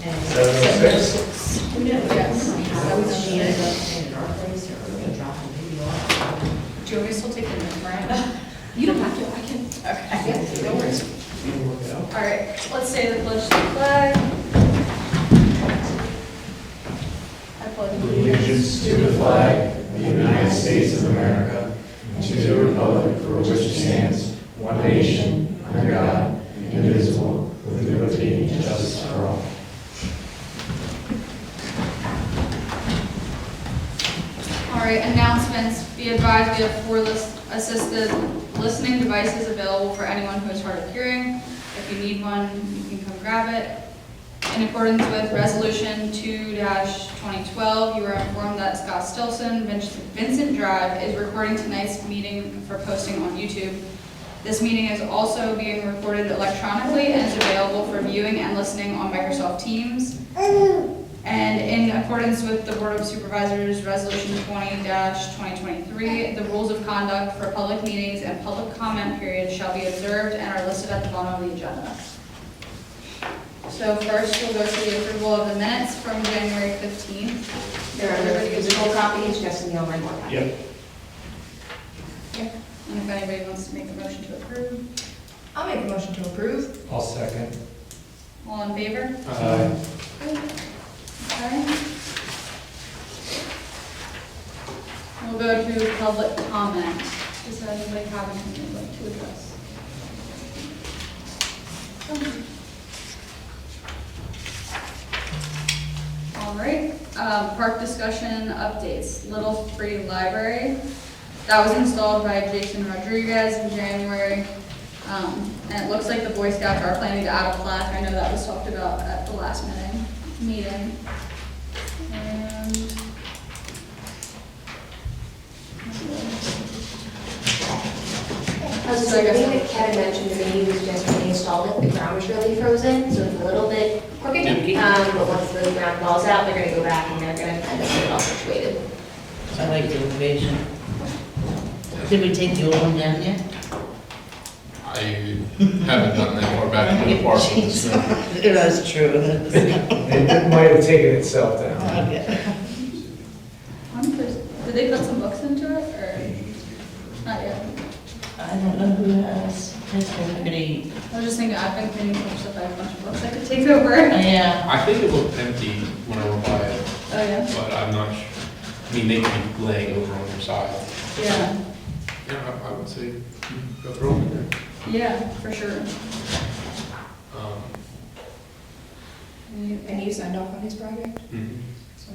And 7:06. Who knows? Yes. How is she end up staying at our place, or we're gonna drop the baby off? Do you want me to still take the memorandum? You don't have to, I can. Okay. Yeah, no worries. You can work it out. All right, let's say the pledge to the flag. I pledge Allegiance to the flag of the United States of America, and to the republic for which it stands, one nation, under God, indivisible, with liberty and justice for all. All right, announcements. Be advised, we have 4 assisted listening devices available for anyone who is hard of hearing. If you need one, you can come grab it. In accordance with Resolution 2-2012, you are informed that Scott Stilson, Vincent Drive, is recording tonight's meeting for posting on YouTube. This meeting is also being recorded electronically and is available for viewing and listening on Microsoft Teams. And in accordance with the Board of Supervisors Resolution 20-2023, the rules of conduct for public meetings and public comment periods shall be observed and are listed at the bottom of the agenda. So first, we'll go to the approval of the minutes from January 15th. There are physical copies, just in the online one. Yep. And if anybody wants to make a motion to approve, I'll make a motion to approve. I'll second. all in favor? Aye. Okay. We'll go to public comment. Does anybody have anything they'd like to address? All right, park discussion updates. Little Free Library. That was installed by Jason Rodriguez in January. And it looks like the Boy Scouts are planning to add a plaque. I know that was talked about at the last meeting. And So the thing that Kevin mentioned to me was just when they installed it, the ground was really frozen, so it's a little bit crooked. But once the ground thaws out, they're gonna go back and they're gonna kind of get it all situated. I like the location. Did we take the old one down yet? I haven't gotten that far back into the park with the snow. That's true. It might have taken itself down. Okay. did they put some books into it or not yet? I don't know who has, has been pretty, I was just thinking, I've been cleaning some stuff. I have a bunch of books I could take over. yeah. I think it looked empty when I went by it, Oh, yeah? but I'm not sure. I mean, they could be laying over on your side. Yeah. Yeah, I would say go throw them in there. Yeah, for sure. And you signed off on his project, Mhm. so.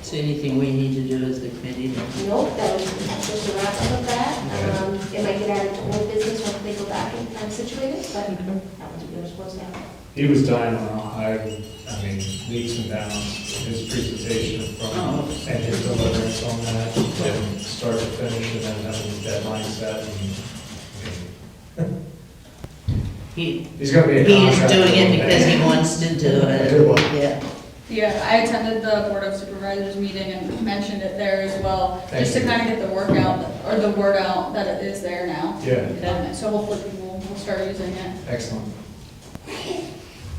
So anything we need to do as the committee then? Nope, that was just a wrap up of that. It might get added to old business once they go back and kind of situate it, but that was what it was supposed to happen. He was dying on a high, I mean, leaps and bounds, his presentation from, and his deliverance on that, from start to finish, and then having the deadline set. He, He's gonna be a he's contractor. doing it because he wants to do Do it. it. Yeah. Yeah, I attended the Board of Supervisors meeting and mentioned it there as well, Thank just to you. kind of get the word out that it is there now. Yeah, And so hopefully people will start using it. excellent.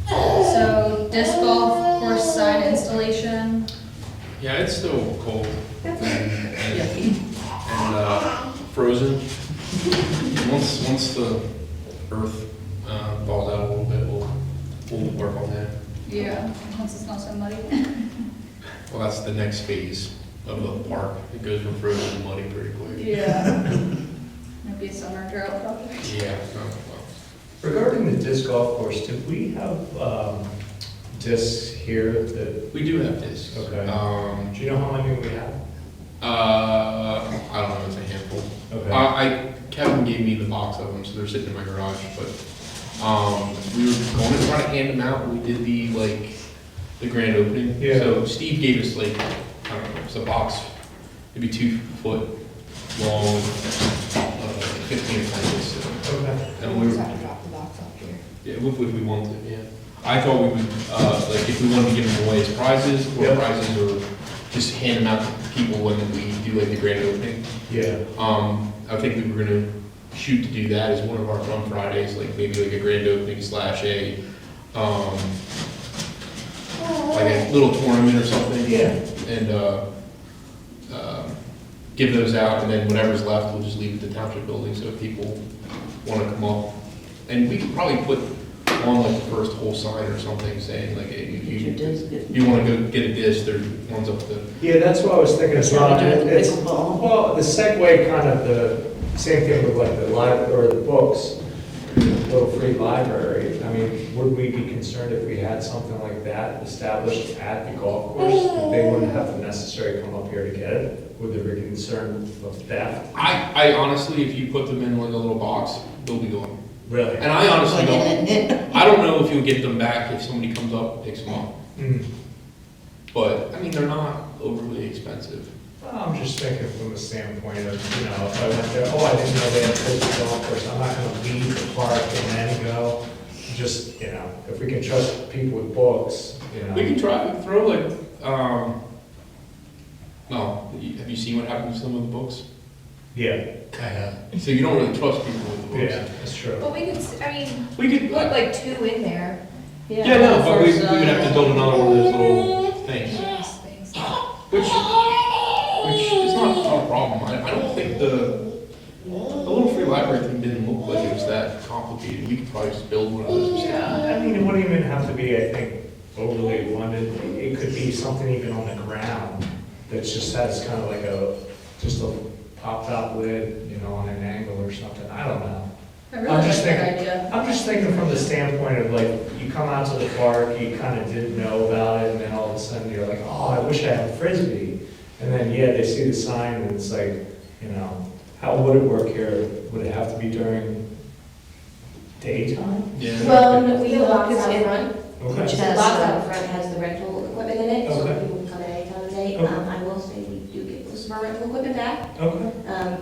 So disc golf course sign installation. Yeah, it's still cold and Yucky. frozen. Once the earth thaws out a little bit, we'll work on that. Yeah, once it's not so muddy. Well, that's the next phase of the park. It goes from frozen to muddy pretty quick. Yeah. Maybe a summer drought project. Yeah. Regarding the disc golf course, did we have discs here that, We do have discs. Okay. Um, do you know how many we have? I don't know, it's a handful. Okay. Kevin gave me the box of them, so they're sitting in my garage, but, we were going to try to hand them out, when we did the grand opening. Yeah. So Steve gave us I don't know, it's a box, maybe 2 foot long, 15 or 20 discs. Okay. And we Just were, have to drop the box off here. yeah, if we wanted, yeah. I thought we would, if we wanted to give them away as prizes, or Yep. prizes, or just hand them out to people when we do the grand opening. Yeah, I think we were gonna shoot to do that as one of our fun Fridays, maybe a grand opening / little tournament or something. Yeah. And, give those out, and then whatever's left, we'll just leave at the township building, so if people wanna come up. And we could probably put on like the first whole sign or something saying like, hey, Get your disc. you wanna go get a disc, there's ones up the, Yeah, that's what I was thinking as well. Shall we do it with It's- pickleball? Well, the segue kind of the same thing with like the or the books, little free library. I mean, would we be concerned if we had something like that established at the golf course? They wouldn't have to necessarily come up here to get it? Would there be concern of theft? I honestly, if you put them in like a little box, they'll be gone. Really? And I honestly don't, Like, I don't know if you'll get them back if somebody comes up and picks them up. Mm. But, I mean, they're not overly expensive. I'm just thinking from the standpoint of, you know, if I went there, oh, I didn't know they had a golf course, I'm not gonna leave the park and then go. Just, you know, if we can trust people with books, you know. We can try, we can throw like, well, have you seen what happened to some of the books? Yeah, I have. So you don't really trust people with the books. Yeah, that's true. But we could, I mean, We could, put like 2 in there. yeah, no, but we would have to build another one of those little things, Things. which is not a problem. I don't think the little free library thing didn't look like it was that complicated. We could probably just build one of those. Yeah, I mean, it wouldn't even have to be, I think, overly funded. It could be something even on the ground that just has kind of like just a pop-top lid, you know, on an angle or something. I don't know. I really I'm like just that thinking- idea. I'm just thinking from the standpoint of like, you come out to the park, you kind of didn't know about it, and then all of a sudden you're like, oh, I wish I had a Frisbee. And then, yeah, they see the sign and it's like, you know, how would it work here? Would it have to be during daytime? Yeah. Well, no, we have a box out front. Okay. The box out front has the rental equipment in it, so Okay. people can come at any time of day. Okay. I will say we do get most of our rental equipment back. Okay.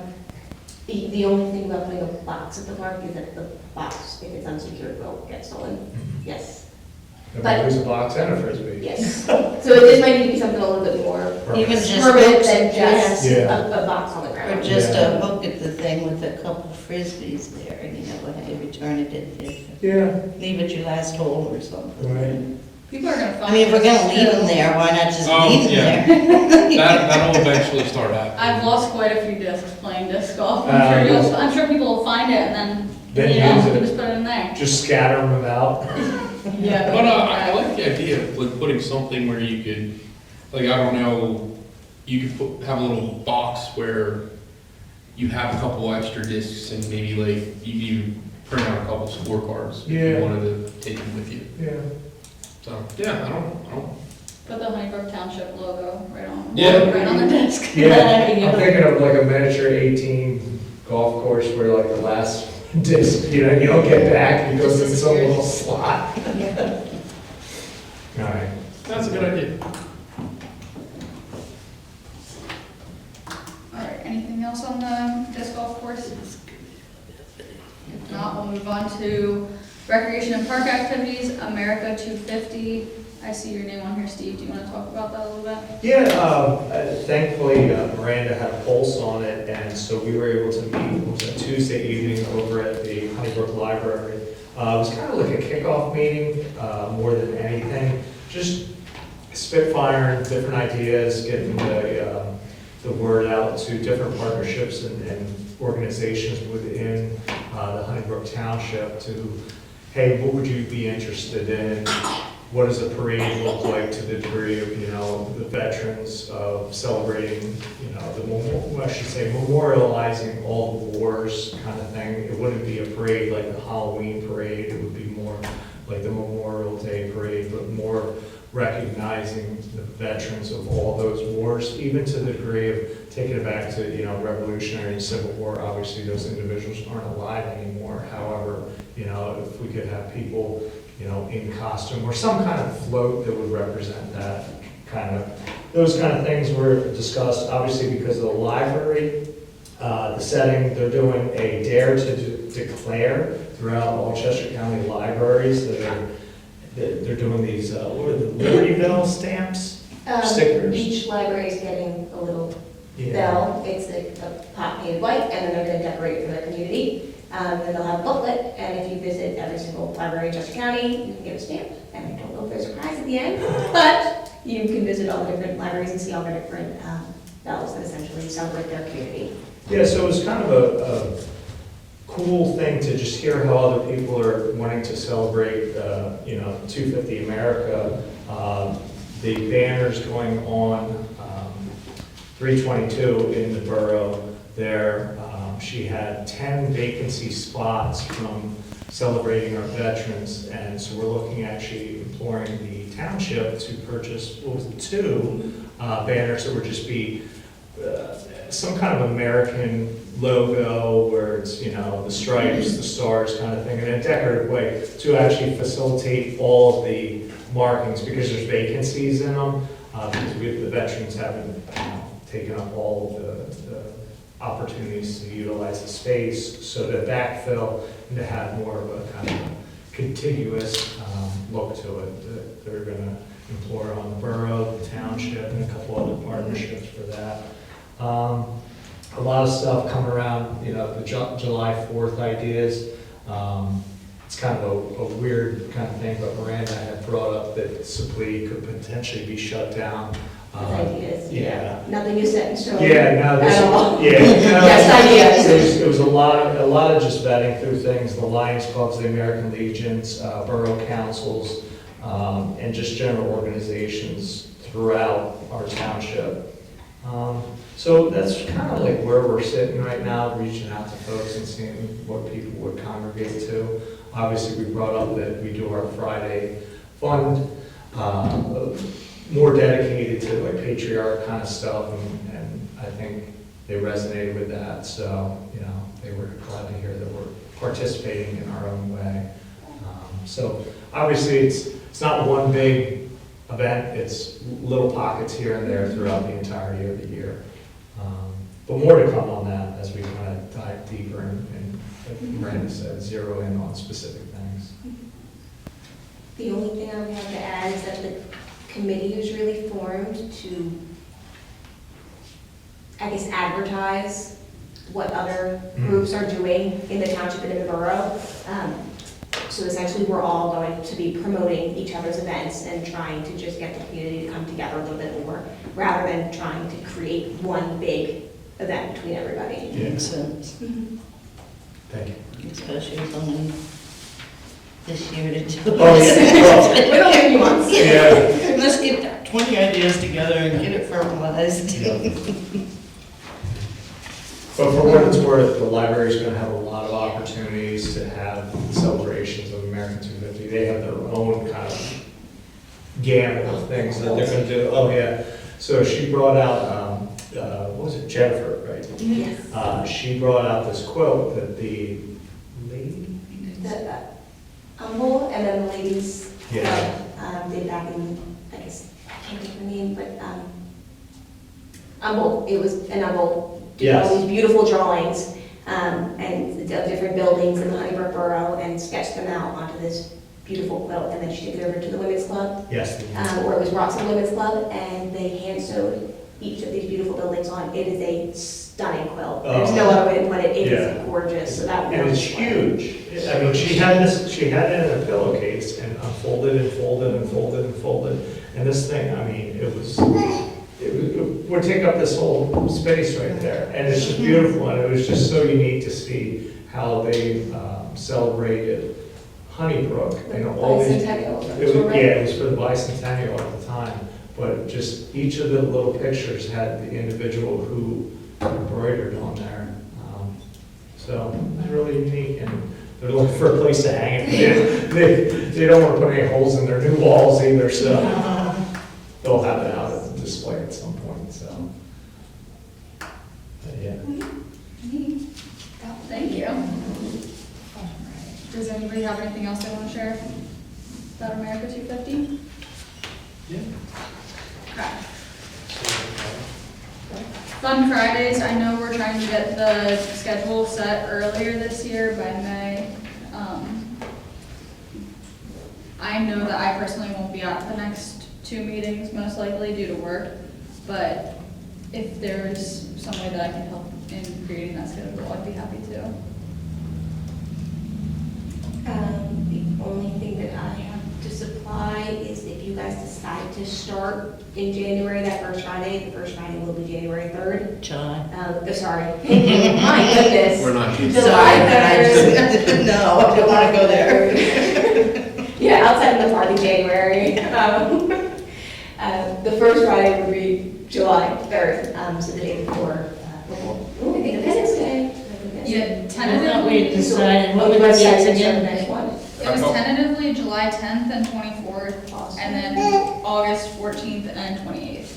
The only thing about putting a box at the park is that the box, if it's unsecured, will get stolen. Yes, If I lose a box and a Frisbee. yes. So this might need to be something a little bit more Even just permanent hooks, than just Yeah. a box on the or ground. just Yeah. a hook at the thing with a couple frisbees there, and you know, when you return it, Yeah, leave at your last hole or something. right. People are gonna find. I mean, if we're this gonna leave them too. there, why not just Oh, leave them yeah. there? That'll eventually start happening. I've lost quite a few discs playing disc golf. Uh, I'm sure people will find it and Then then, you know, use it. you just put it in there. Just scatter them out. Yeah. But I like the idea of like putting something where you could, like, I don't know, you could have a little box where you have a couple extra discs and maybe like you even print out a couple scorecards if Yeah. you wanted to take them with you. Yeah. So, yeah, I don't. Put the Honeybrook Township logo right on, Yeah. right on the disc. Yeah, I'm thinking of like a miniature 18 golf course where like the last disc, you know, you don't get back, it goes in some little slot. All right. That's a good idea. All right, anything else on the disc golf course? If not, we'll move on to recreation and park activities, America 250. I see your name on here, Steve. Do you want to talk about that a little bit? Yeah, thankfully Miranda had a pulse on it, and so we were able to meet, it was a Tuesday evening over at the Honeybrook Library. It was kind of like a kickoff meeting, more than anything, just spitfiring different ideas, getting the word out to different partnerships and organizations within the Honeybrook Township to, hey, what would you be interested in? What does a parade look like to the degree of, you know, the veterans of celebrating, you know, I should say memorializing all the wars kind of thing. It wouldn't be a parade like the Halloween parade, it would be more like the Memorial Day parade, but more recognizing the veterans of all those wars, even to the degree of taking it back to, you know, Revolutionary and Civil War. Obviously, those individuals aren't alive anymore. However, you know, if we could have people, you know, in costume or some kind of float that would represent that kind of, those kind of things were discussed, obviously because of the library, the setting, they're doing a dare to declare throughout all Chester County libraries they're doing these, what are the Libertyville stamps? Stickers. Each library is getting a little Yeah. bell. It's a pot painted white, and then they're going to decorate it for their community. Then they'll have a booklet, and if you visit every single library in Chester County, you can get a stamp. And I don't know if there's a prize at the end, but you can visit all the different libraries and see all the different bells that essentially celebrate their community. Yeah, so it was kind of a cool thing to just hear how other people are wanting to celebrate, 250 America. The banners going on 322 in the borough there. She had 10 vacancy spots from celebrating our veterans, and so we're looking actually imploring the township to purchase, 2 banners that would just be some kind of American logo where it's, the stripes, the stars kind of thing, in a decorative way to actually facilitate all of the markings because there's vacancies in them, because the veterans haven't taken up all of the opportunities to utilize the space, so to backfill and to have more of a kind of contiguous look to it, that they're going to implore on the borough, the township, and a couple other partnerships for that. A lot of stuff coming around, the July 4th ideas. It's kind of a weird kind of thing, but Miranda had brought up that Sibley could potentially be shut down. Ideas. Yeah. Nothing is set in stone. Yeah, no, At all. yeah. Just ideas. It was a lot of just vetting through things, the Lions Clubs, the American Legions, borough councils, and just general organizations throughout our township. So that's kind of like where we're sitting right now, reaching out to folks and seeing what people would congregate to. Obviously, we brought up that we do our Friday fund, more dedicated to like patriarch kind of stuff, and I think they resonated with that. So, they were glad to hear that we're participating in our own way. So obviously, it's not one big event, it's little pockets here and there throughout the entirety of the year. But more to come on that as we kind of dive deeper and like Miranda said, zero in on specific things. The only thing I would have to add is that the committee was really formed to, I guess, advertise what other groups are doing in the township and in the borough. So essentially, we're all going to be promoting each other's events and trying to just get the community to come together a little bit more, rather than trying to create one big event between everybody. Makes sense, Thank you. especially with only this year to do it. Oh, yeah. We don't have any months. Yeah. Let's get 20 ideas together and get it formalized. But for what it's worth, the library's gonna have a lot of opportunities to have celebrations of American 250. They have their own kind of gamut of things that they're gonna do. Oh, yeah. So she brought out, what was it, Jennifer, right? Yes. She brought out this quilt that the lady, The Humble, and then the ladies Yeah. did back in, I guess, I can't think of the name, but Humble, it was an Humble. Did all Yes. these beautiful drawings and of different buildings in the Honeybrook Borough and sketched them out onto this beautiful quilt. And then she took it over to the Women's Club, yes. where it was Roxton Women's Club, and they hand sewed each of these beautiful buildings on. It is a stunning quilt. There's no other way to put it. It Yeah. is gorgeous. So that And it's huge. I mean, she had it in a pillowcase and unfolded and folded and folded and folded. And this thing, I mean, it would take up this whole space right there. And it's just beautiful, and it was just so unique to see how they celebrated Honeybrook and all these. Bicentennial. It was for the bicentennial at the time, but just each of the little pictures had the individual who embroidered on there. So it's really unique, and they're looking for a place to hang it. They don't want to put any holes in their new walls either, so they'll have it out as a display at some point, so. But yeah. Thank you. Does anybody have anything else they want to share about America 250? Yeah. Okay. Fun Fridays, I know we're trying to get the schedule set earlier this year by May. I know that I personally won't be at the next 2 meetings, most likely due to work, but if there's some way that I can help in creating that schedule, I'd be happy to. The only thing that I have to supply is if you guys guys decide to start in January, that first Friday, the first Friday will be January 3rd. July. Sorry, thank you, my goodness. We're not. July Sorry, 3rd. No, I don't wanna go there. Yeah, outside of the party, January. The first Friday would be July 3rd, so the day before Independence Day. Yeah, I thought tentatively, we decided, what Oh, were you the guys dates said again? next one? it was tentatively July 10th and 24th, and then August 14th and 28th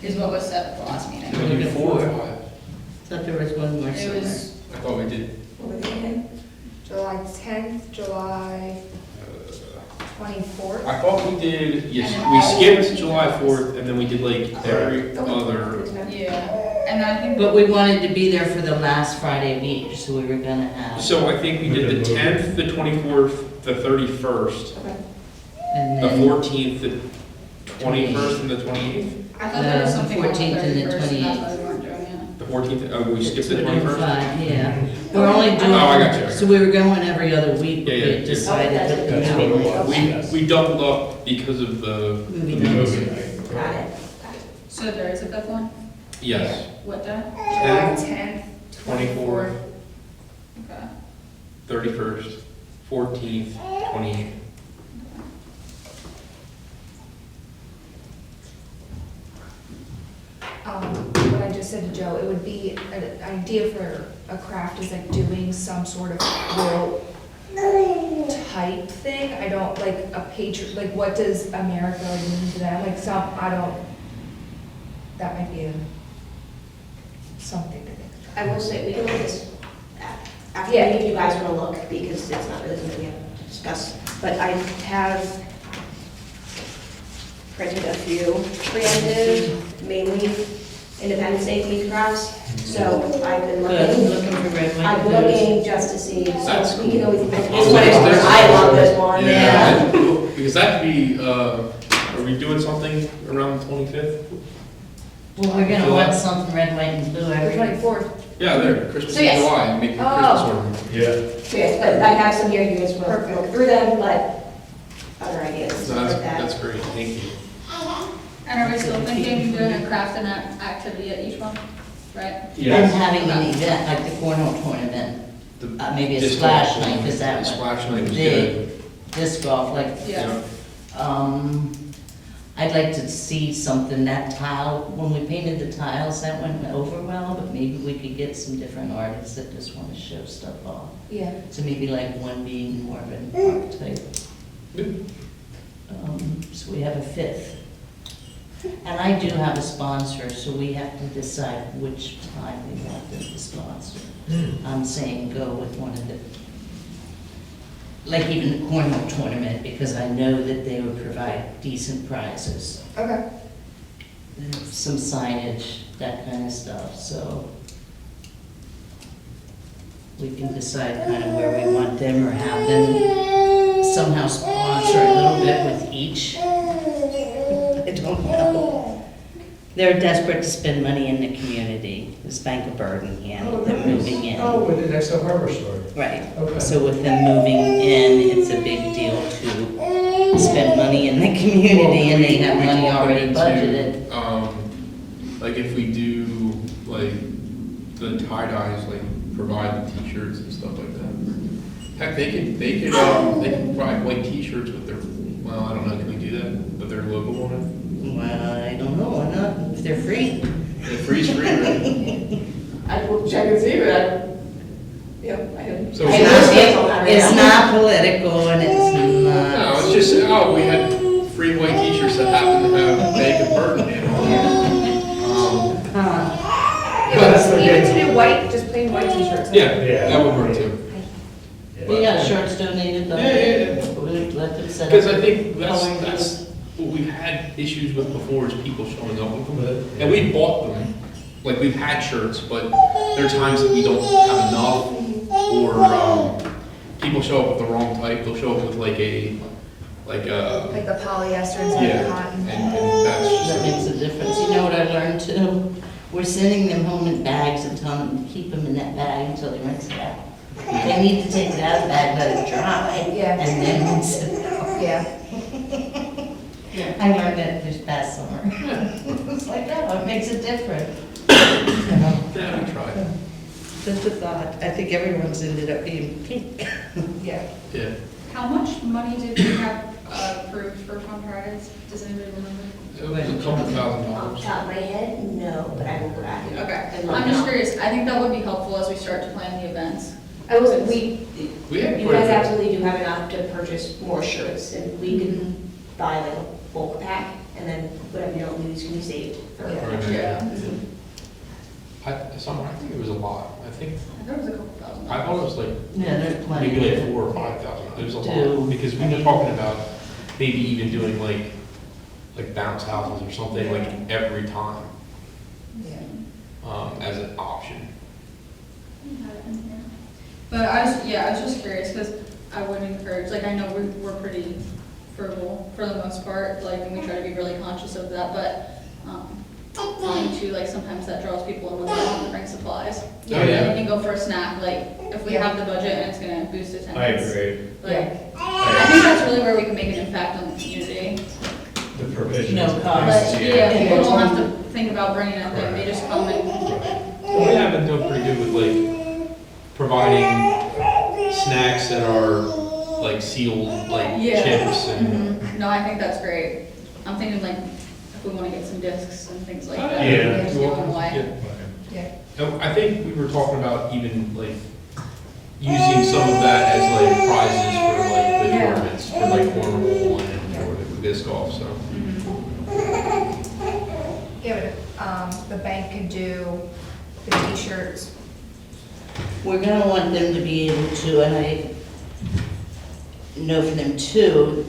is what was set at the last meeting. Did we do 4 or 5? Thought there was one more It somewhere. was, I thought we did. What were they again? July 10th, July 24th. I thought we did, yes, And then we August skipped July 4th, and then we did like every other. yeah, and I think, But we wanted to be there for the last Friday of each, so we were gonna have, So I think we did the 10th, the 24th, the 31st, Okay. and the then 14th, the 21st, and the 28th. I thought there was the something on the 14th and the 31st, and that's 28th. why we weren't doing it. The 14th, oh, we skipped the 25, 21st? yeah. We're only doing. Oh, I got you. So we were going every other week, but Yeah, we yeah, yeah. decided Oh, that that's we what it would. was. We doubled up because of the, Movie The nights. movie night. Got it. So there is a fifth one? yes, What day? July 10th, 10th, 24th, Okay. 31st, 14th, 28th. What I just said to Joe, it would be, an idea for a craft is like doing some sort of quilt type thing. I don't, like a like what does America mean to them? Like some, I don't, that might be something to think I will say, we can look at this after Yeah. if you guys want to look, because it's not really something we have to discuss. But I have printed a few preemptive, mainly Independence Day themed crafts. So I've been Good, looking, looking for red, white, I'm and blues. looking just to see, That's so we can always, cool. this one is, I love this one. Yeah, because that could be, are we doing something around the 25th? Well, we're gonna want something red, white, and blue The every. 24th. Yeah, there, Christmas So in yes. July, and make a Oh. Christmas order. Yeah. So yes, but I have some here, you guys will Perfect. look through them, but other ideas So like that. that's great, thank you. And are we still thinking doing a craft and activity at each one, right? And having an event, like the cornhole tournament, maybe a Disc splash golf. night, because that The one. Splash night was good. Big disc golf, like, Yeah. I'd like to see something, that tile, when we painted the tiles, that went over well, but maybe we could get some different artists that just want to show stuff off. Yeah. So maybe like one being more of an art type. So we have a fifth. And I do have a sponsor, so we have to decide which time we want them to sponsor. I'm saying go with one of the, like even the cornhole tournament, because I know that they would provide decent prizes, Okay. some signage, that kind of stuff, so we can decide kind of where we want them or have them somehow sponsor a little bit with each. I don't know. They're desperate to spend money in the community, this Bank of Birmingham, they're moving in. Oh, with the next harbor store. Right, Okay. so with them moving in, it's a big deal to spend money in the community, and they have money already budgeted. Like if we do, like, the tie-dyes, like, provide the t-shirts and stuff like that. Heck, they could provide white t-shirts with their, well, I don't know, can we do that, with their logo on it? Well, I don't know, why not, if they're free. They're free, right? I will check and see, but I, yep, I have. So I it's have no stance on that right It's now. not political, and it's No, not. it's just, oh, we had free white t-shirts that happen to have Bank of Birmingham on it. Huh. Yeah, That's the even game. to do white, just plain white t-shirts. Yeah, Yeah. that would work too. We got shirts donated, though. Yeah. We let them set up. Because I think that's coloring what we've had issues with before is people showing up with them. And we bought them, like we've had shirts, but there are times that we don't have enough, or people show up with the wrong type. They'll show up with like a Like the polyester instead yeah, of cotton. and that's That makes just a difference. You know what I learned too? We're sending them home in bags and telling them to keep them in that bag until they rinse it out. They need to take it out of the bag, let it dry, Yeah. and then rinse it out. Yeah. I learned that this past summer. It's like, oh, it makes a difference. You know, Yeah, we tried. just a thought. I think everyone's ended up being pink. Yeah. Yeah. How much money did we have approved for Fun Fridays? Does anybody remember? It was a couple $1,000. Off the top of my head, no, but I will go back and. Okay, and look I'm just now. curious, I think that would be helpful as we start to plan the events. I wasn't, we, We had you quite a guys bit. absolutely do have enough to purchase more shirts, and we can buy like a bulk pack, and then whatever you don't use can be saved for Yeah. next year. Yeah. Mhm. I think it was a lot. I think, There was a couple thousand. I thought it was like Yeah, there's plenty. maybe like 4,000 or 5,000. It was a Do- lot, because we were talking about maybe even doing like bounce houses or something like every time, Yeah. as an option. But I was just curious, because I would encourage, like, I know we're pretty frugal for the most part, like, and we try to be really conscious of that, but, too, like, sometimes that draws people in when they don't have to bring supplies. Oh, yeah. You can go for a snack, like, if we have the budget and it's gonna boost attendance. I agree. Like, I think that's really where we can make an impact on the community. The provision. No of cost. But, things, yeah, people don't have to think about bringing it, they just come and, We have been doing pretty good with like providing snacks that are like sealed, like Yeah. chips and. no, I think that's great. I'm thinking like, if we wanna get some discs and things like Oh, that. yeah. just give them away. Yeah. Yeah. No, I think we were talking about even like using some of that as like prizes for like the Yeah. tournaments, for like cornhole and for the disc golf, so. Yeah, but, the bank could do the t-shirts. We're gonna want them to be able to, and I know for them too,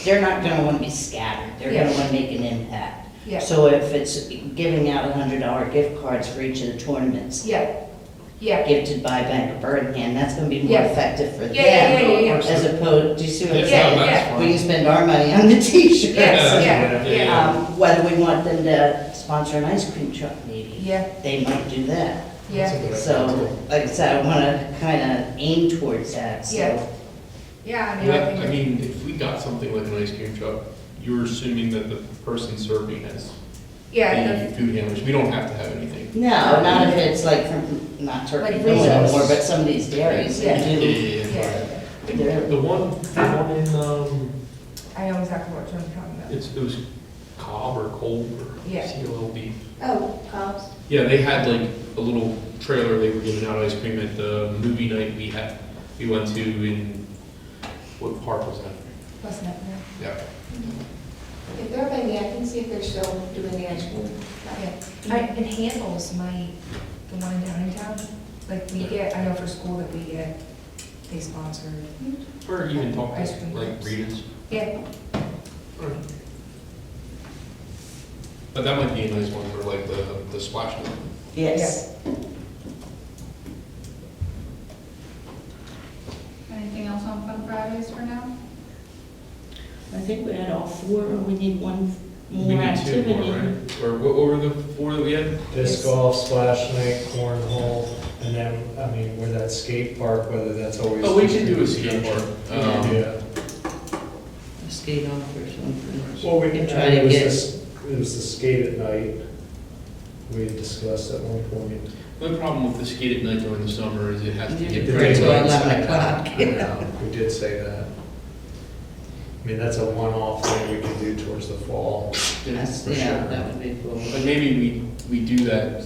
they're not gonna wanna be scattered, they're gonna Yeah. wanna make an impact. Yeah. So if it's giving out $100 gift cards for each of the tournaments, Yeah. Yeah. gifted by Bank of Birmingham, that's gonna be more Yeah. effective for them. Yeah, yeah, yeah, yeah, As opposed, do you see what I'm Yeah, saying? that's yeah. fine. We can spend our money on the t-shirts. Yes, yeah, yeah. Whether we want them to sponsor an ice cream truck maybe, Yeah, they might do that. yeah, So, like I said, I wanna kinda aim towards that, so. Yeah. yeah, I mean, I Yeah, think. I mean, if we got something like an ice cream truck, you're assuming that the person serving has Yeah, the food handlers, we don't have to have anything. No, not if it's like from, not Turkey Like Hill Rizzo's. anymore, but some of these dairies, Yeah. they Yeah, do. yeah, yeah. yeah, The one in, I know exactly what you're talking about. it was Cobb or Cold or Yeah. CLB. Oh, Cobb's. Yeah, they had like a little trailer, they were giving out ice cream at the movie night we went to in, what park was that? Wasn't it? Yeah. If they're by me, I can see if they're still doing the ice cream. Yeah. And Handles might, the one in Downingtown, like we get, I know for school that we get, they sponsor. Or even talking, Ice cream like cups. Rita's. Yeah. But that might be a nice one for like the splash one. Yes. Anything else on Fun Fridays for now? I think we had all four, or we need one We more need two activity. more, right? Or what were the four that we had? Disc golf, splash night, cornhole, and then, I mean, where that skate park, whether that's always. Oh, we should do a skate park. Yeah. Skate off or something. Well, we can can try try to get- it was the skate at night. We had discussed at one point. The problem with the skate at night during the summer is it has to You get do pretty it till late. 11 o'clock. I know, we did say that. I mean, that's a one-off thing we can do towards the fall. That's, For yeah, sure. that would be cool. But maybe we do that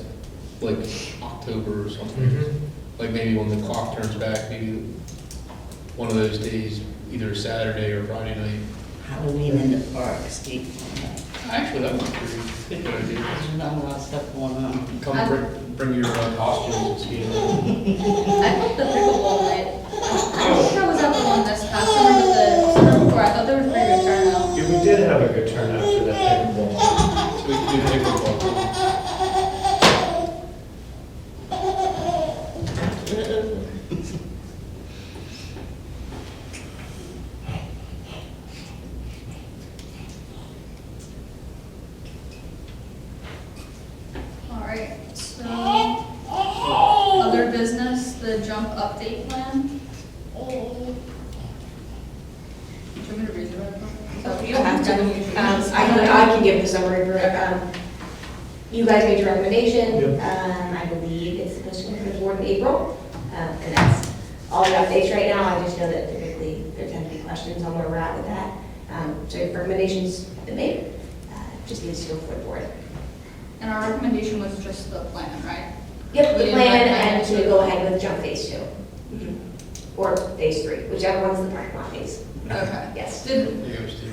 like October or something. Like maybe when the clock turns back, maybe one of those days, either Saturday or Friday night. Halloween in the park, skate park. Actually, that might be a good idea. There's not a lot of stuff going on. Come bring your costumes and skate. I thought the pickleball night, I don't think I was at the one this past summer, but the summer before, I thought there was pretty good turnout. Yeah, we did have a good turnout for that pickleball. So we can do pickleball. All right, so, other business, the jump update plan. Do you want me to read it? So you don't have to, I can give the summary for it. You guys made your recommendation. Yep. I believe it's supposed to come to the board in April. And that's all the updates right now. I just know that typically there tend to be questions on where we're at with that. So your recommendations have been made. Just needs to go for the board. And our recommendation was just the plan, right? Yep, We the didn't plan recommend and to to- go ahead with jump phase 2. Or phase 3, whichever one's the parking lot phase. Okay. Yes. Did, Yeah, it was too.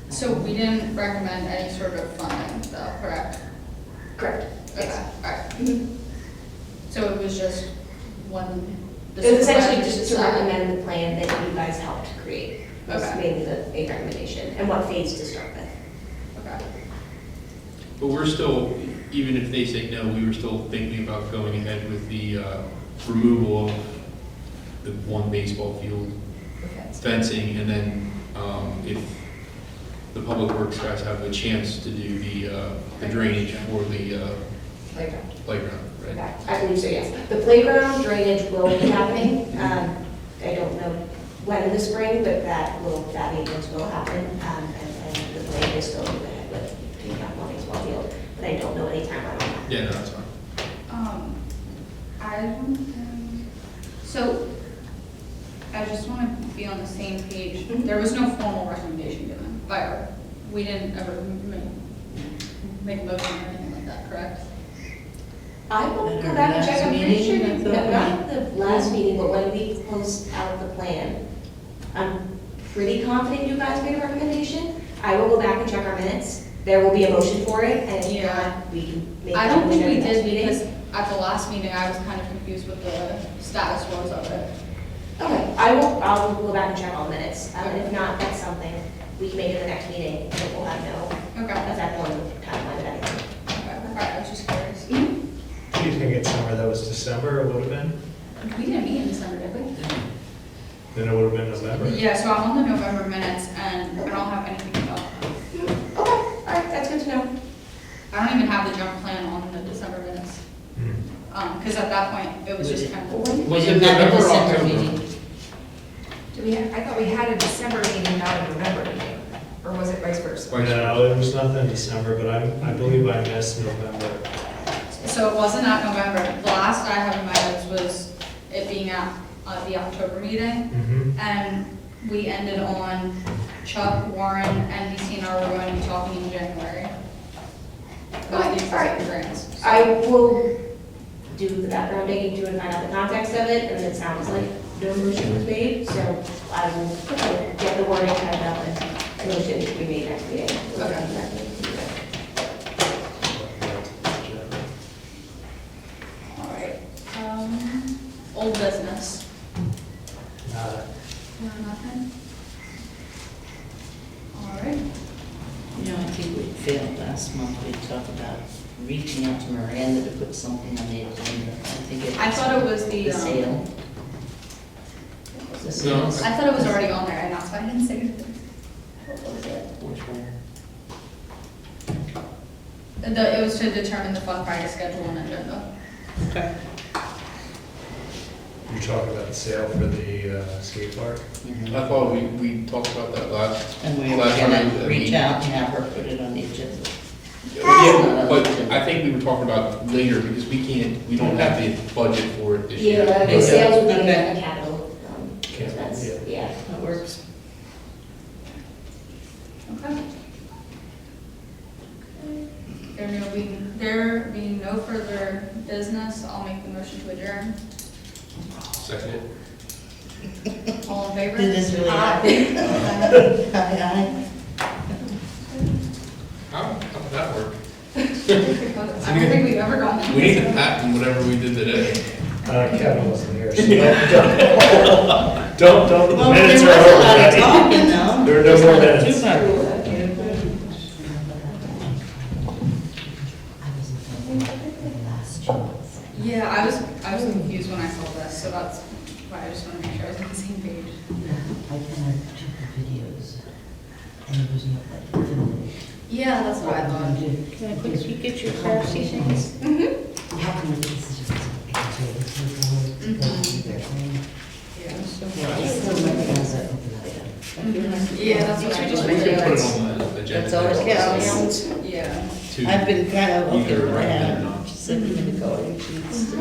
so we didn't recommend any sort of funding though, correct? Correct. Okay, Yes. alright. Mhm. So it was just one. the It was essentially supervisors just to decided- recommend the plan that you guys helped create. Was Okay. mainly the main recommendation and what phase to start with. Okay. But we're still, even if they say no, we were still thinking about going ahead with the removal of the one baseball field fencing, and then if the public works guys have a chance to do the drainage for the Playground. playground, right? I believe so, yes. The playground drainage will be happening. I don't know when in the spring, but that maintenance will happen. And the plan is still to go ahead with taking out one baseball field, but I don't know any timeline on that. Yeah, no, that's fine. I don't think, so, I just want to be on the same page. Mhm. There was no formal recommendation given by our, we didn't ever make a motion or anything like that, correct? I will At go our back and check, last I'm pretty sure, meeting, I thought not the last meeting, but when we post out the plan, I'm pretty confident you guys made a recommendation. I will go back and check our minutes. There will be a motion for it, and if Yeah. not, we can make. I that don't think motion we at the next did meeting. because at the last meeting, I was kind of confused with the status was of it. Okay, I'll go back and check all the minutes. And if not, that's something we can make it the next meeting, and it will have no Okay. effect on the timeline of anything. Okay, all right, I was just curious. Do you think it's summer, that was December, it would have been? We didn't meet in December, did we? Then it would have been November. Yeah, so I'm on the November minutes and I don't have anything about, Okay, all right, that's good to know. I don't even have the jump plan on the December minutes. Hmm. Because at that point, it was just kind of. Was We it didn't have a November or December October? meeting. I thought we had a December meeting, not a November meeting, or was it vice versa? No, it was nothing in December, but I believe I missed November. So it wasn't at November. The last I have in my notes was it being at the October meeting. Mm-hmm. And we ended on Chuck, Warren, NBC and I were going to be talking in January. About the Okay, all right. existing grants. I will do the background digging to and find out the context of it, and it sounds like no motion was made, so I will get the wording typed up and motion to be made next meeting. All right. Old business. No, nothing? All right. You know, I think we failed last month. We talked about reaching out to Miranda to put something on the agenda. I thought it was the, The sale. The No. sales. I thought it was already on there, and that's why I didn't say anything. What was it? Which one? It was to determine the Fun Friday schedule and agenda. Okay. You're talking about the sale for the skate park? Mhm. I thought we talked about that last. And we were last time gonna at the reach meeting. out and have her put it on the agenda. Yeah, but I think we were talking about later because we don't have the budget for it this year. Yeah, the Okay. sales would be Okay. a capital Capital, expense, yeah. That works. Okay. There being no further business, I'll make the motion to adjourn. Second it. All in favor? It is really Aye. Aye, How did that work? I don't think we've ever gotten that. We need to patent whatever we did today. Kevin wasn't here, so don't, aye. the Well, minutes there are was a over. lot of Patty. talking though. There are no more minutes. Too much. Yeah, I was confused when I saw this, so that's why I just want to make sure I was on the same page. I kind of took the videos, and there was no, like, film. Yeah, that's what I thought. Can I quickly get your car seat things? How come this is just, I can tell you, this is the whole, Mhm. they're saying. Yeah. So I still recognize that open up. Yeah, that's what I just We could put it realized. on the agenda. That's always next counts. Yeah. to I've been kind of, either okay, what I recommend or have, not. just send me the coloring sheets.